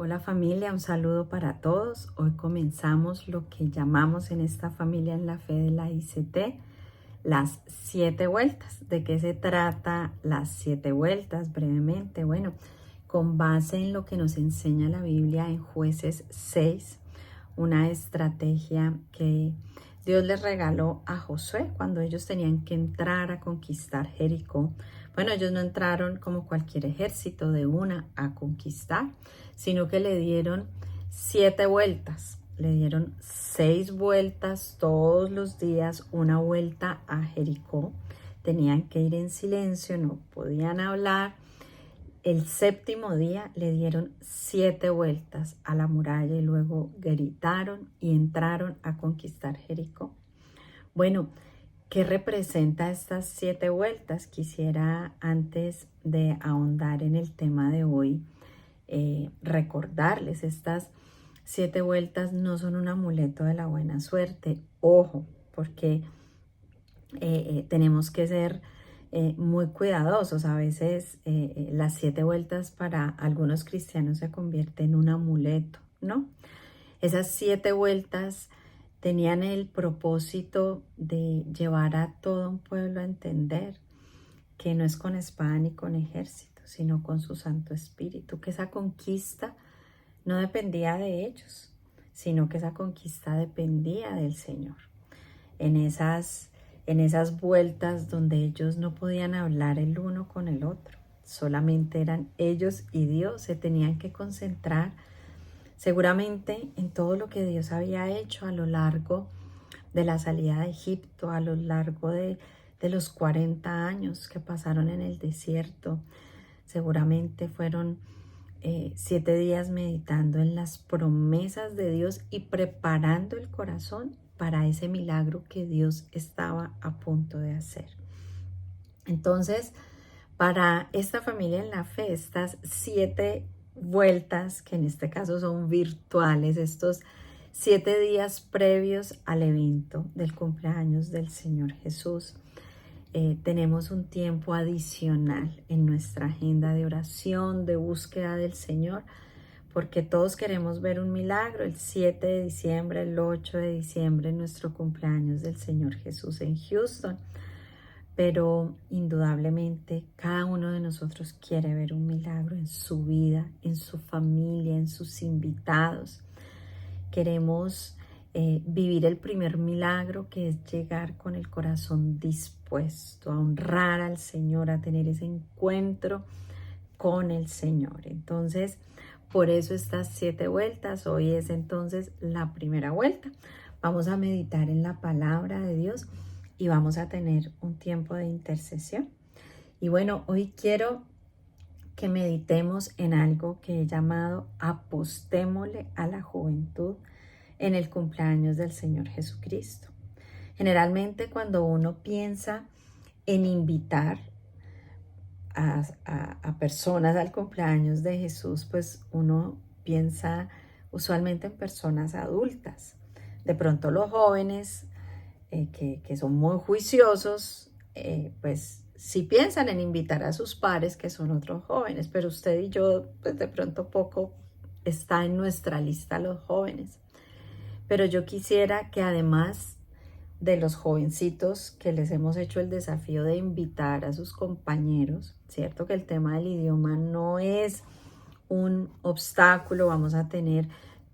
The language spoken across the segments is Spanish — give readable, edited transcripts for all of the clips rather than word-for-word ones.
Hola familia, un saludo para todos. Hoy comenzamos lo que llamamos en esta familia en la fe de la ICT las 7 vueltas. ¿De qué se trata las 7 vueltas? Brevemente, bueno, con base en lo que nos enseña la Biblia en Jueces 6, una estrategia que Dios les regaló a Josué cuando ellos tenían que entrar a conquistar Jericó. Bueno, ellos no entraron como cualquier ejército de una a conquistar, sino que le dieron 7 vueltas. Le dieron 6 vueltas todos los días, una vuelta a Jericó. Tenían que ir en silencio, no podían hablar. El séptimo día le dieron 7 vueltas a la muralla y luego gritaron y entraron a conquistar Jericó. Bueno, ¿qué representa estas 7 vueltas? Quisiera, antes de ahondar en el tema de hoy, recordarles, estas 7 vueltas no son un amuleto de la buena suerte. Ojo, porque tenemos que ser muy cuidadosos. A veces las 7 vueltas para algunos cristianos se convierte en un amuleto, ¿no? Esas 7 vueltas tenían el propósito de llevar a todo un pueblo a entender que no es con espada ni con ejército, sino con su Santo Espíritu, que esa conquista no dependía de ellos, sino que esa conquista dependía del Señor. En esas vueltas donde ellos no podían hablar el uno con el otro, solamente eran ellos y Dios, se tenían que concentrar seguramente en todo lo que Dios había hecho a lo largo de la salida de Egipto, a lo largo de los 40 años que pasaron en el desierto. Seguramente fueron 7 días meditando en las promesas de Dios y preparando el corazón para ese milagro que Dios estaba a punto de hacer. Entonces, para esta familia en la fe, estas 7 vueltas, que en este caso son virtuales, estos 7 días previos al evento del cumpleaños del Señor Jesús, tenemos un tiempo adicional en nuestra agenda de oración, de búsqueda del Señor, porque todos queremos ver un milagro el 7 de diciembre, el 8 de diciembre, nuestro cumpleaños del Señor Jesús en Houston. Pero indudablemente cada uno de nosotros quiere ver un milagro en su vida, en su familia, en sus invitados. Queremos vivir el primer milagro, que es llegar con el corazón dispuesto a honrar al Señor, a tener ese encuentro con el Señor. Entonces, por eso estas 7 vueltas, hoy es entonces la primera vuelta. Vamos a meditar en la palabra de Dios y vamos a tener un tiempo de intercesión. Y bueno, hoy quiero que meditemos en algo que he llamado apostémosle a la juventud en el cumpleaños del Señor Jesucristo. Generalmente cuando uno piensa en invitar a personas al cumpleaños de Jesús, pues uno piensa usualmente en personas adultas. De pronto los jóvenes que son muy juiciosos, pues sí piensan en invitar a sus pares, que son otros jóvenes, pero usted y yo, pues de pronto poco está en nuestra lista los jóvenes. Pero yo quisiera que además de los jovencitos que les hemos hecho el desafío de invitar a sus compañeros, cierto que el tema del idioma no es un obstáculo, vamos a tener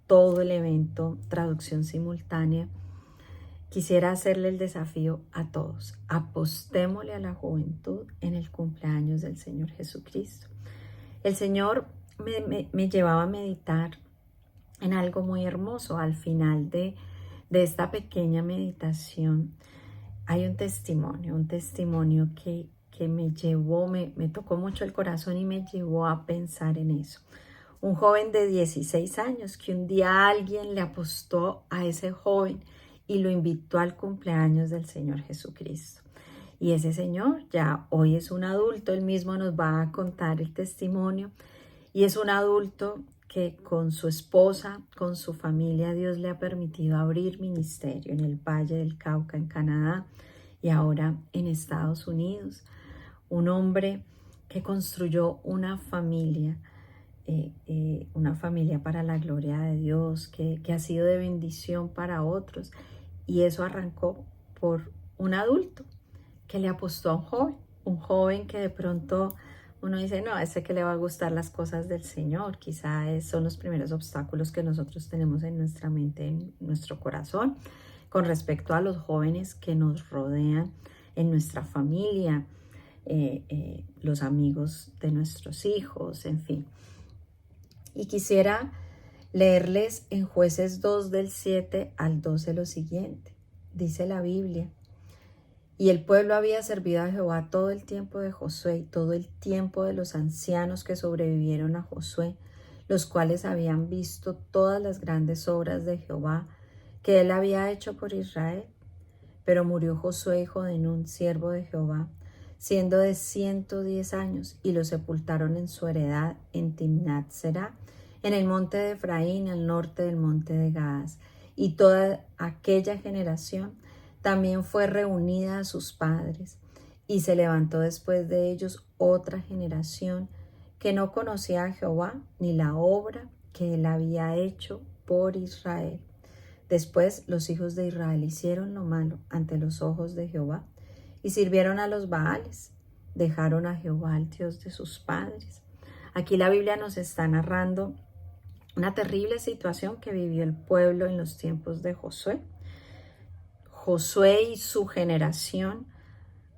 todo el evento, traducción simultánea. Quisiera hacerle el desafío a todos. Apostémosle a la juventud en el cumpleaños del Señor Jesucristo. El Señor me llevaba a meditar en algo muy hermoso. Al final de esta pequeña meditación hay un testimonio que me llevó, me tocó mucho el corazón y me llevó a pensar en eso. Un joven de 16 años que un día alguien le apostó a ese joven y lo invitó al cumpleaños del Señor Jesucristo. Y ese señor ya hoy es un adulto, él mismo nos va a contar el testimonio, y es un adulto que con su esposa, con su familia, Dios le ha permitido abrir ministerio en el Valle del Cauca, en Canadá, y ahora en Estados Unidos. Un hombre que construyó una familia una familia para la gloria de Dios, que ha sido de bendición para otros. Y eso arrancó por un adulto que le apostó a un joven que de pronto uno dice, no, a ese que le va a gustar las cosas del Señor. Quizá son los primeros obstáculos que nosotros tenemos en nuestra mente, en nuestro corazón, con respecto a los jóvenes que nos rodean en nuestra familia, los amigos de nuestros hijos, en fin. Y quisiera leerles en Jueces 2 del 7 al 12 lo siguiente. Dice la Biblia: y el pueblo había servido a Jehová todo el tiempo de Josué y todo el tiempo de los ancianos que sobrevivieron a Josué, los cuales habían visto todas las grandes obras de Jehová que él había hecho por Israel. Pero murió Josué, hijo de Nun, siervo de Jehová, siendo de 110 años, y lo sepultaron en su heredad en Timnat Será, en el monte de Efraín, al norte del monte de Gaas. Y toda aquella generación también fue reunida a sus padres, y se levantó después de ellos otra generación que no conocía a Jehová ni la obra que él había hecho por Israel. Después los hijos de Israel hicieron lo malo ante los ojos de Jehová y sirvieron a los Baales, dejaron a Jehová, el Dios de sus padres. Aquí la Biblia nos está narrando una terrible situación que vivió el pueblo en los tiempos de Josué. Josué y su generación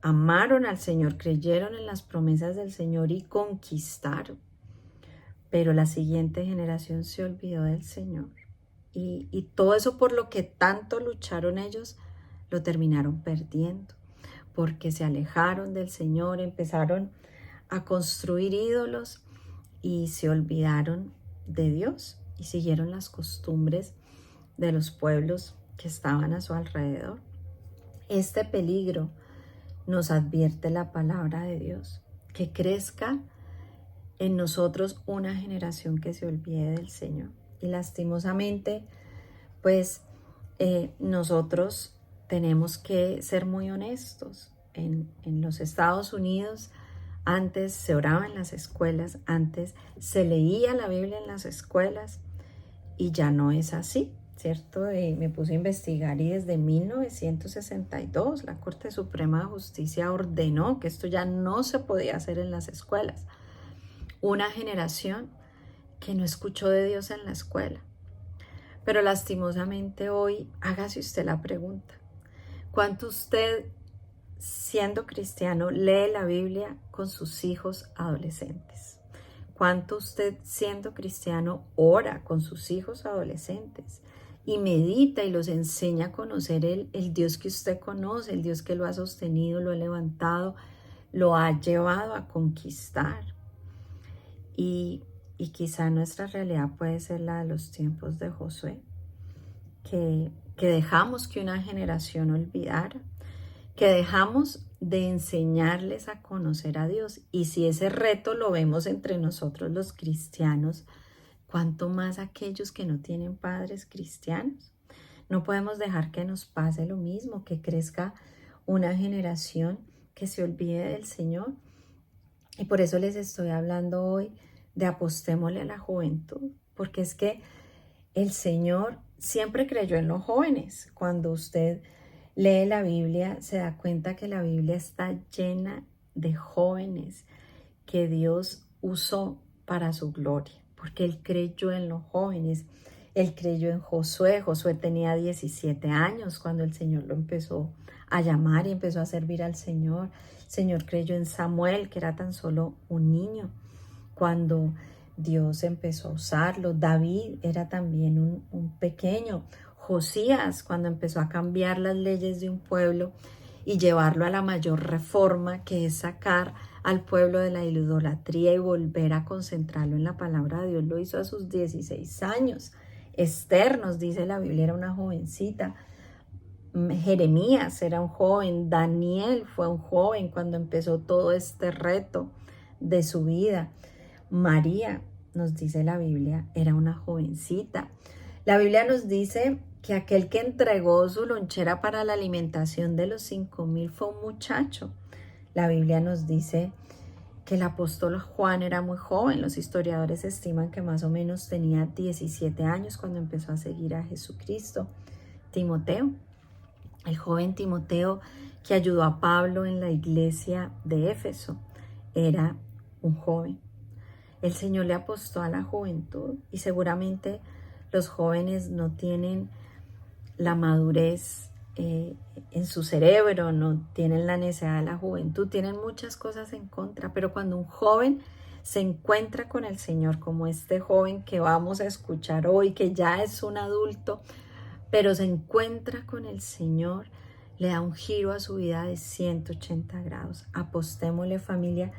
amaron al Señor, creyeron en las promesas del Señor y conquistaron. Pero la siguiente generación se olvidó del Señor. Y todo eso por lo que tanto lucharon ellos, lo terminaron perdiendo. Porque se alejaron del Señor, empezaron a construir ídolos y se olvidaron de Dios y siguieron las costumbres de los pueblos que estaban a su alrededor. Este peligro nos advierte la palabra de Dios, que crezca en nosotros una generación que se olvide del Señor. Y lastimosamente, pues nosotros tenemos que ser muy honestos. En los Estados Unidos, antes se oraba en las escuelas, antes se leía la Biblia en las escuelas, y ya no es así, ¿cierto? Me puse a investigar y desde 1962 la Corte Suprema de Justicia ordenó que esto ya no se podía hacer en las escuelas. Una generación que no escuchó de Dios en la escuela. Pero lastimosamente hoy, hágase usted la pregunta: ¿cuánto usted, siendo cristiano, lee la Biblia con sus hijos adolescentes? ¿Cuánto usted, siendo cristiano, ora con sus hijos adolescentes y medita y los enseña a conocer el Dios que usted conoce, el Dios que lo ha sostenido, lo ha levantado, lo ha llevado a conquistar? Y quizá nuestra realidad puede ser la de los tiempos de Josué, que dejamos que una generación olvidara, que dejamos de enseñarles a conocer a Dios. Y si ese reto lo vemos entre nosotros los cristianos, ¿cuánto más aquellos que no tienen padres cristianos? No podemos dejar que nos pase lo mismo, que crezca una generación que se olvide del Señor. Y por eso les estoy hablando hoy de apostémosle a la juventud, porque es que el Señor siempre creyó en los jóvenes. Cuando usted lee la Biblia, se da cuenta que la Biblia está llena de jóvenes que Dios usó para su gloria, porque Él creyó en los jóvenes. Él creyó en Josué. Josué tenía 17 años cuando el Señor lo empezó a llamar y empezó a servir al Señor. El Señor creyó en Samuel, que era tan solo un niño, cuando Dios empezó a usarlo. David era también un pequeño. Josías, cuando empezó a cambiar las leyes de un pueblo y llevarlo a la mayor reforma, que es sacar al pueblo de la idolatría y volver a concentrarlo en la palabra de Dios, lo hizo a sus 16 años. Esther, nos dice la Biblia, era una jovencita. Jeremías era un joven. Daniel fue un joven cuando empezó todo este reto de su vida. María, nos dice la Biblia, era una jovencita. La Biblia nos dice que aquel que entregó su lonchera para la alimentación de los 5,000 fue un muchacho. La Biblia nos dice que el apóstol Juan era muy joven. Los historiadores estiman que más o menos tenía 17 años cuando empezó a seguir a Jesucristo. Timoteo, el joven Timoteo que ayudó a Pablo en la iglesia de Éfeso, era un joven. El Señor le apostó a la juventud y seguramente los jóvenes no tienen la madurez en su cerebro, no tienen la necesidad de la juventud, tienen muchas cosas en contra, pero cuando un joven se encuentra con el Señor, como este joven que vamos a escuchar hoy, que ya es un adulto, pero se encuentra con el Señor, le da un giro a su vida de 180 grados. Apostémosle, familia,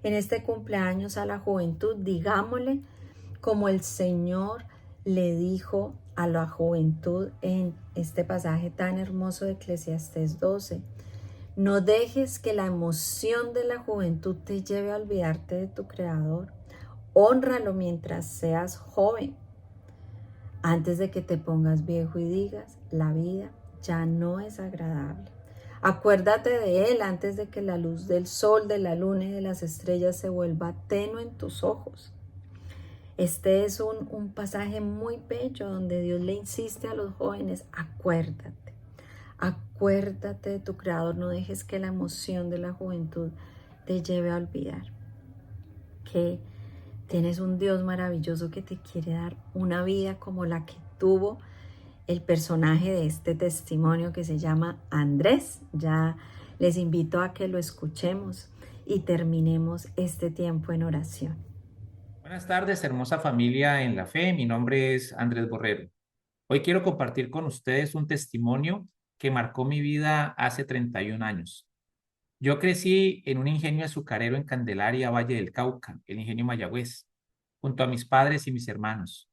en este cumpleaños a la juventud, digámosle como el Señor le dijo a la juventud en este pasaje tan hermoso de Eclesiastés 12. No dejes que la emoción de la juventud te lleve a olvidarte de tu Creador. Hónralo mientras seas joven, antes de que te pongas viejo y digas, la vida ya no es agradable. Acuérdate de Él antes de que la luz del sol, de la luna y de las estrellas se vuelva tenue en tus ojos. Este es un pasaje muy bello donde Dios le insiste a los jóvenes, acuérdate de tu Creador, no dejes que la emoción de la juventud te lleve a olvidar que tienes un Dios maravilloso que te quiere dar una vida como la que tuvo el personaje de este testimonio que se llama Andrés. Ya les invito a que lo escuchemos y terminemos este tiempo en oración. Buenas tardes, hermosa familia en la fe. Mi nombre es Andrés Borrero. Hoy quiero compartir con ustedes un testimonio que marcó mi vida hace 31 años. Yo crecí en un ingenio azucarero en Candelaria, Valle del Cauca, el ingenio Mayagüez, junto a mis padres y mis hermanos.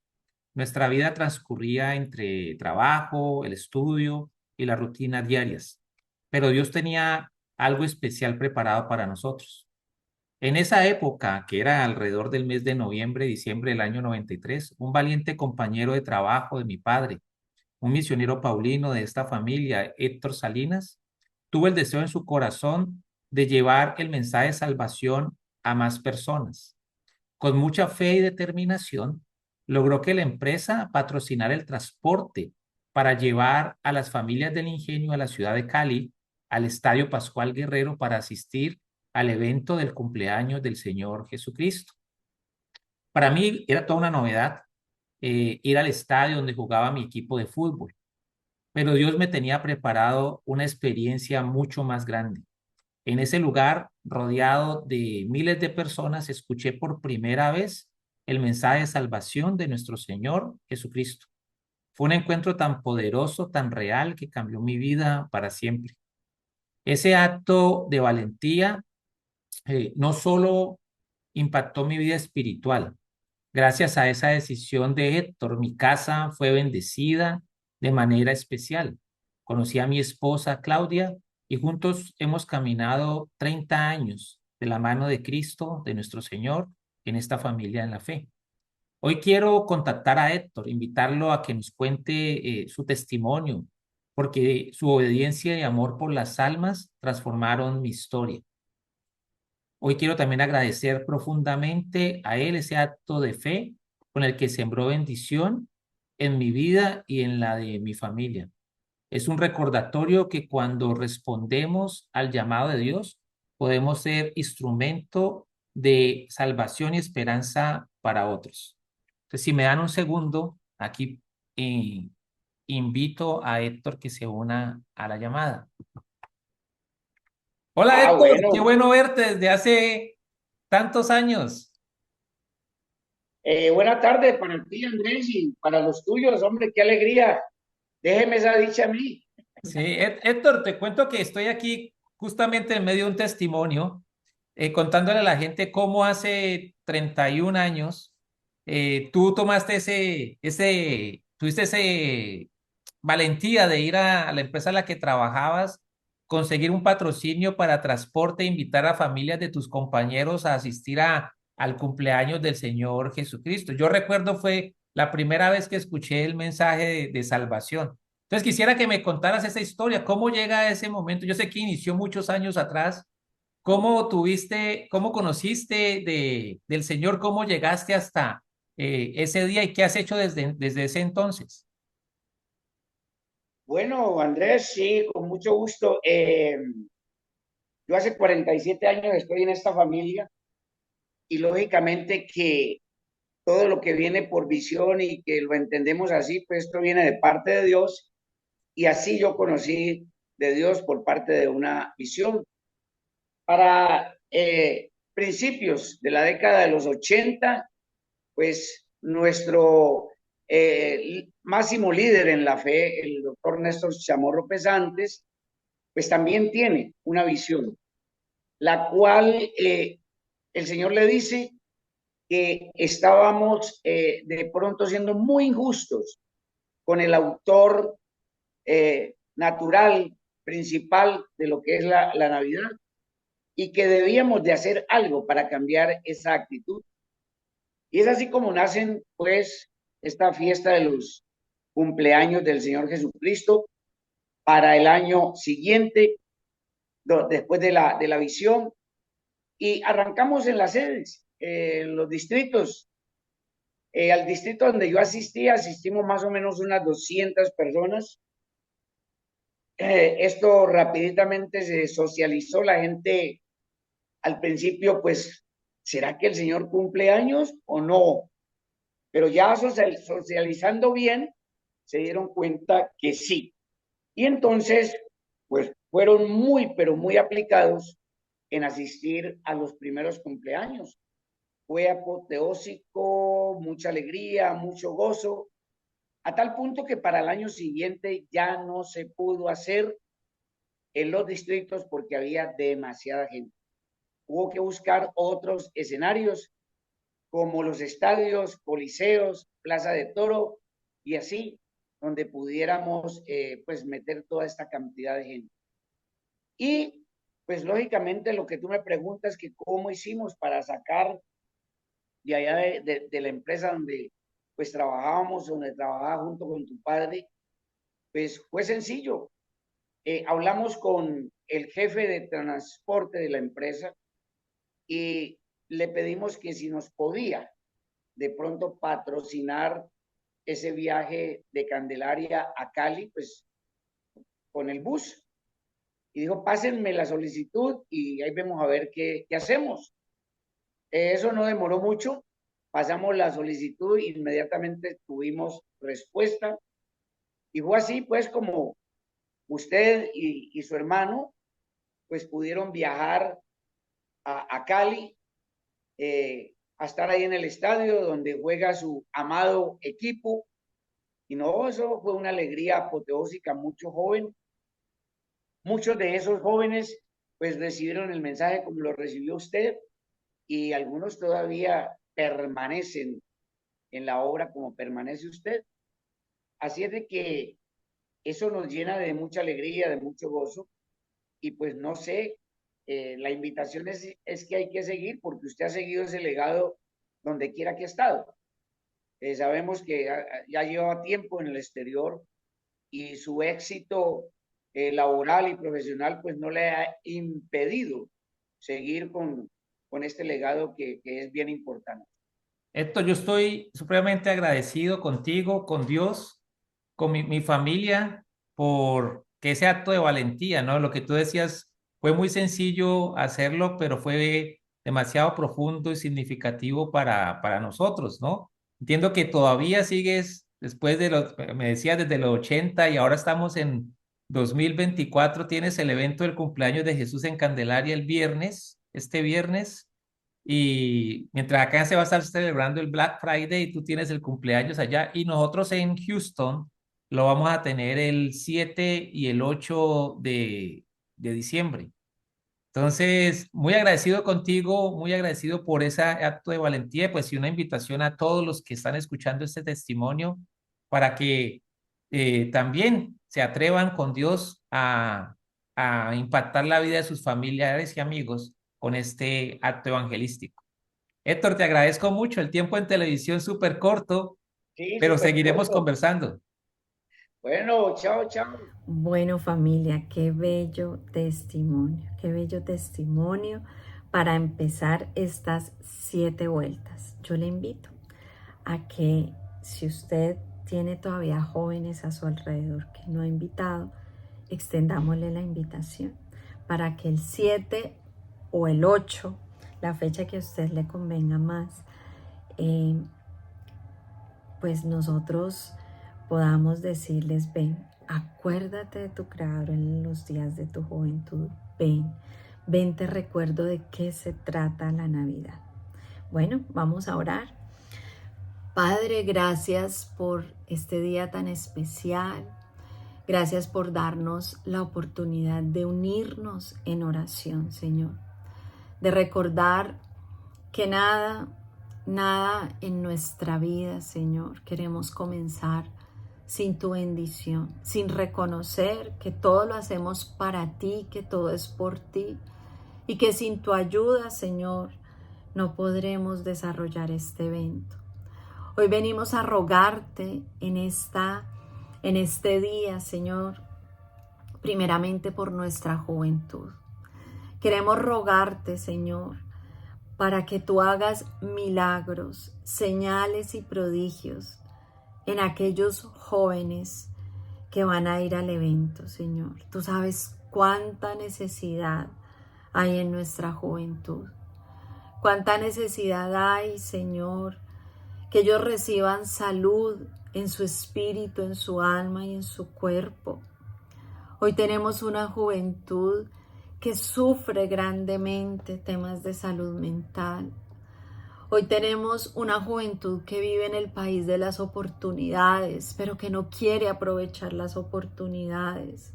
Nuestra vida transcurría entre trabajo, el estudio y las rutinas diarias, pero Dios tenía algo especial preparado para nosotros. En esa época, que era alrededor del mes de noviembre, diciembre del año 93, un valiente compañero de trabajo de mi padre, un misionero paulino de esta familia, Héctor Salinas, tuvo el deseo en su corazón de llevar el mensaje de salvación a más personas. Con mucha fe y determinación, logró que la empresa patrocinara el transporte para llevar a las familias del ingenio a la ciudad de Cali, al Estadio Pascual Guerrero, para asistir al evento del cumpleaños del Señor Jesucristo. Para mí era toda una novedad ir al estadio donde jugaba mi equipo de fútbol, pero Dios me tenía preparado una experiencia mucho más grande. En ese lugar, rodeado de miles de personas, escuché por primera vez el mensaje de salvación de nuestro Señor Jesucristo. Fue un encuentro tan poderoso, tan real, que cambió mi vida para siempre. Ese acto de valentía no solo impactó mi vida espiritual. Gracias a esa decisión de Héctor, mi casa fue bendecida de manera especial. Conocí a mi esposa Claudia y juntos hemos caminado 30 años de la mano de Cristo, de nuestro Señor, en esta familia en la fe. Hoy quiero contactar a Héctor, invitarlo a que nos cuente su testimonio, porque su obediencia y amor por las almas transformaron mi historia. Hoy quiero también agradecer profundamente a él ese acto de fe con el que sembró bendición en mi vida y en la de mi familia. Es un recordatorio que cuando respondemos al llamado de Dios, podemos ser instrumento de salvación y esperanza para otros. Entonces, si me dan un segundo, aquí invito a Héctor que se una a la llamada. Hola Héctor, qué Bueno, bueno verte desde hace tantos años. buena tarde para ti, Andrés, y para los tuyos, hombre, qué alegría. Déjeme esa dicha a mí. Sí, Héctor, te cuento que estoy aquí justamente en medio de un testimonio, contándole a la gente cómo hace 31 años tú tomaste tuviste ese valentía de ir a la empresa en la que trabajabas, conseguir un patrocinio para transporte e invitar a familias de tus compañeros a asistir al cumpleaños del Señor Jesucristo. Yo recuerdo fue la primera vez que escuché el mensaje de salvación. Entonces quisiera que me contaras esa historia, cómo llega a ese momento. Yo sé que inició muchos años atrás, cómo conociste del Señor, cómo llegaste hasta ese día y qué has hecho desde ese entonces? Bueno, Andrés, sí, con mucho gusto. Yo hace 47 años estoy en esta familia y lógicamente que todo lo que viene por visión y que lo entendemos así, pues esto viene de parte de Dios y así yo conocí de Dios por parte de una visión. Para principios de la década de los 80, pues nuestro máximo líder en la fe, el doctor Néstor Chamorro Pesantes, pues también tiene una visión, la cual el Señor le dice que estábamos de pronto siendo muy injustos con el autor natural, principal de lo que es la Navidad, y que debíamos de hacer algo para cambiar esa actitud. Y es así como nacen, pues, esta fiesta de los cumpleaños del Señor Jesucristo para el año siguiente, después de la visión, y arrancamos en las sedes, los distritos. Al distrito donde yo asistí, asistimos más o menos unas 200 personas. Esto rapiditamente se socializó, la gente al principio, pues, ¿será que el Señor cumple años o no? Pero ya socializando bien, se dieron cuenta que sí. Y entonces, pues, fueron muy, pero muy aplicados en asistir a los primeros cumpleaños. Fue apoteósico, mucha alegría, mucho gozo, a tal punto que para el año siguiente ya no se pudo hacer en los distritos porque había demasiada gente. Hubo que buscar otros escenarios como los estadios, coliseos, Plaza de Toro y así, donde pudiéramos pues meter toda esta cantidad de gente. Y pues lógicamente lo que tú me preguntas que cómo hicimos para sacar de allá de la empresa donde pues trabajábamos, donde trabajaba junto con tu padre, pues fue sencillo. Hablamos con el jefe de transporte de la empresa y le pedimos que si nos podía de pronto patrocinar ese viaje de Candelaria a Cali, pues con el bus. Y dijo, pásenme la solicitud y ahí vemos a ver qué hacemos. Eso no demoró mucho, pasamos la solicitud, inmediatamente tuvimos respuesta y fue así pues como usted y su hermano pues pudieron viajar a Cali, a estar ahí en el estadio donde juega su amado equipo. Y no, eso fue una alegría apoteósica, mucho joven. Muchos de esos jóvenes pues recibieron el mensaje como lo recibió usted y algunos todavía permanecen en la obra como permanece usted. Así es de que eso nos llena de mucha alegría, de mucho gozo y pues no sé, la invitación es que hay que seguir porque usted ha seguido ese legado donde quiera que ha estado. Sabemos que ya lleva tiempo en el exterior y su éxito laboral y profesional pues no le ha impedido seguir con este legado que es bien importante. Héctor, yo estoy supremamente agradecido contigo, con Dios, con mi familia, por que ese acto de valentía, ¿no? Lo que tú decías, fue muy sencillo hacerlo, pero fue demasiado profundo y significativo para nosotros, ¿no? Entiendo que todavía sigues, después de los, me decías desde los 80 y ahora estamos en 2024, tienes el evento del cumpleaños de Jesús en Candelaria el viernes, este viernes. Y mientras acá se va a estar celebrando el Black Friday y tú tienes el cumpleaños allá y nosotros en Houston lo vamos a tener el 7 y el 8 de diciembre. Entonces, muy agradecido contigo, muy agradecido por ese acto de valentía, pues y una invitación a todos los que están escuchando este testimonio para que también se atrevan con Dios a impactar la vida de sus familiares y amigos con este acto evangelístico. Héctor, te agradezco mucho el tiempo en televisión súper corto, Sí, pero súper seguiremos corto. conversando. Bueno, chao, chao. Bueno, familia, qué bello testimonio para empezar estas 7 vueltas. Yo le invito a que si usted tiene todavía jóvenes a su alrededor que no ha invitado, extendámosle la invitación para que el 7 o el 8, la fecha que a usted le convenga más, pues nosotros podamos decirles: ven, acuérdate de tu Creador en los días de tu juventud, ven, te recuerdo de qué se trata la Navidad. Bueno, vamos a orar. Padre, gracias por este día tan especial. Gracias por darnos la oportunidad de unirnos en oración, Señor. De recordar que nada en nuestra vida, Señor, queremos comenzar sin tu bendición, sin reconocer que todo lo hacemos para ti, que todo es por ti y que sin tu ayuda, Señor, no podremos desarrollar este evento. Hoy venimos a rogarte en este día, Señor, primeramente por nuestra juventud. Queremos rogarte, Señor, para que tú hagas milagros, señales y prodigios en aquellos jóvenes que van a ir al evento, Señor. Tú sabes cuánta necesidad hay en nuestra juventud. Cuánta necesidad hay, Señor, que ellos reciban salud en su espíritu, en su alma y en su cuerpo. Hoy tenemos una juventud que sufre grandemente temas de salud mental. Hoy tenemos una juventud que vive en el país de las oportunidades, pero que no quiere aprovechar las oportunidades.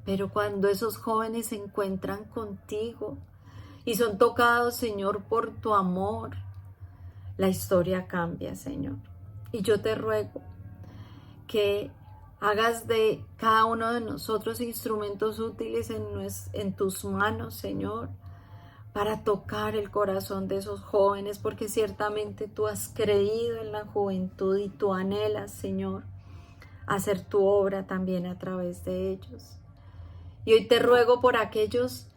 Pero cuando esos jóvenes se encuentran contigo y son tocados, Señor, por tu amor, la historia cambia, Señor. Y yo te ruego que hagas de cada uno de nosotros instrumentos útiles en tus manos, Señor, para tocar el corazón de esos jóvenes, porque ciertamente tú has creído en la juventud y tú anhelas, Señor, hacer tu obra también a través de ellos. Y hoy te ruego por aquellos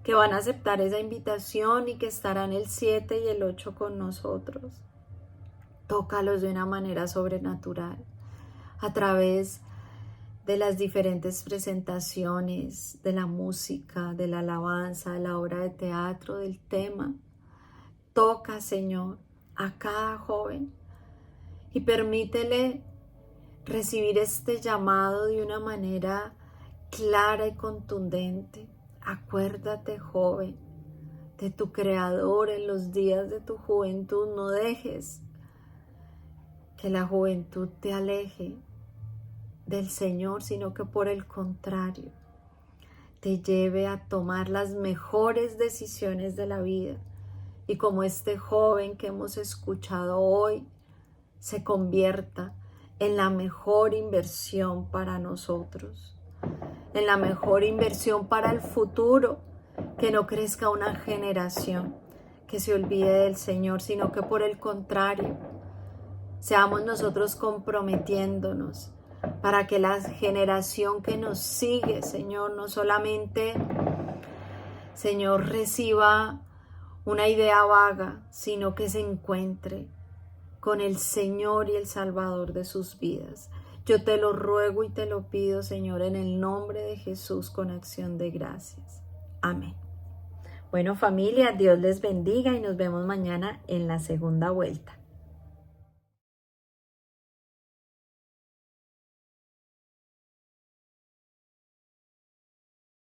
que van a aceptar esa invitación y que estarán el 7 y el 8 con nosotros. Tócalos de una manera sobrenatural a través de las diferentes presentaciones, de la música, de la alabanza, de la obra de teatro, del tema. Toca, Señor, a cada joven y permítele recibir este llamado de una manera clara y contundente. Acuérdate, joven, de tu Creador en los días de tu juventud. No dejes que la juventud te aleje del Señor, sino que por el contrario, te lleve a tomar las mejores decisiones de la vida. Y como este joven que hemos escuchado hoy, se convierta en la mejor inversión para nosotros, en la mejor inversión para el futuro, que no crezca una generación que se olvide del Señor, sino que por el contrario, seamos nosotros comprometiéndonos para que la generación que nos sigue, Señor, no solamente, Señor, reciba una idea vaga, sino que se encuentre con el Señor y el Salvador de sus vidas. Yo te lo ruego y te lo pido, Señor, en el nombre de Jesús, con acción de gracias. Amén. Bueno, familia, Dios les bendiga y nos vemos mañana en la segunda vuelta.